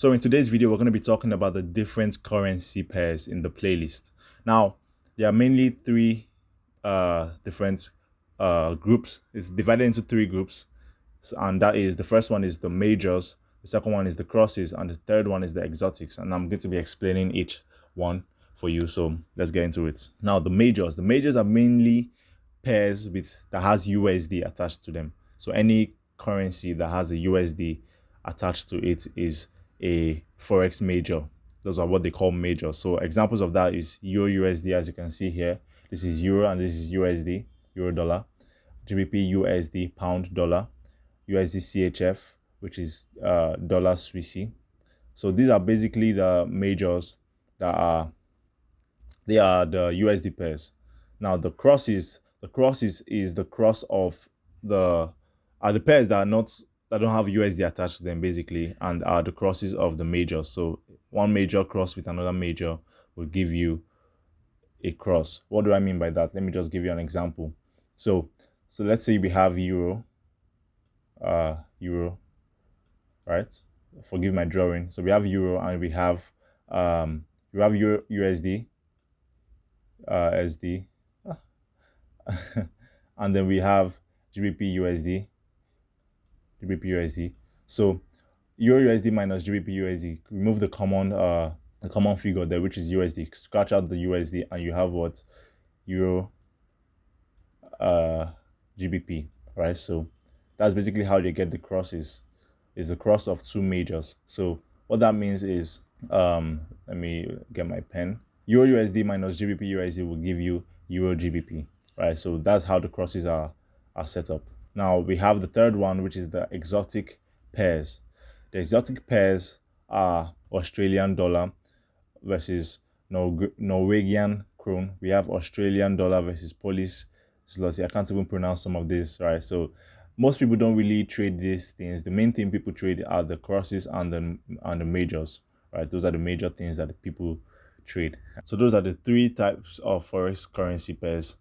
So in today's video, we're going to be talking about the different currency pairs in the playlist. Now, there are mainly three different groups. It's divided into three groups. And that is, the first one is the majors, the second one is the crosses, and the third one is the exotics. And I'm going to be explaining each one for you. So let's get into it. Now, the majors are mainly pairs that has USD attached to them. So any currency that has a USD attached to it is a Forex major. Those are what they call major. So examples of that is Euro USD, as you can see here. This is Euro and this is USD, Euro dollar. GBP USD, pound dollar. USD CHF, which is dollar Swissy. So these are basically the majors they are the USD pairs. Now the crosses is the cross of the pairs that don't have USD attached to them basically, and are the crosses of the majors. So one major cross with another major will give you a cross. What do I mean by that? Let me just give you an example. So let's say we have euro, right? Forgive my drawing. So we have euro and we have Euro USD, SD, and then we have GBP USD, So Euro USD minus GBP USD, remove the common figure there, which is USD. Scratch out the USD, and you have what? Euro GBP, right? So that's basically how they get the crosses. Is the cross of two majors. So what that means is, let me get my pen. Euro USD minus GBP USD will give you Euro GBP, right? So that's how the crosses are set up. Now we have the third one, which is the exotic pairs. The exotic pairs are Australian dollar versus Norwegian krone. We have Australian dollar versus Polish zloty. I can't even pronounce some of this, right? So most people don't really trade these things. The main thing people trade are the crosses and the majors, right? Those are the major things that the people trade. So those are the three types of forex currency pairs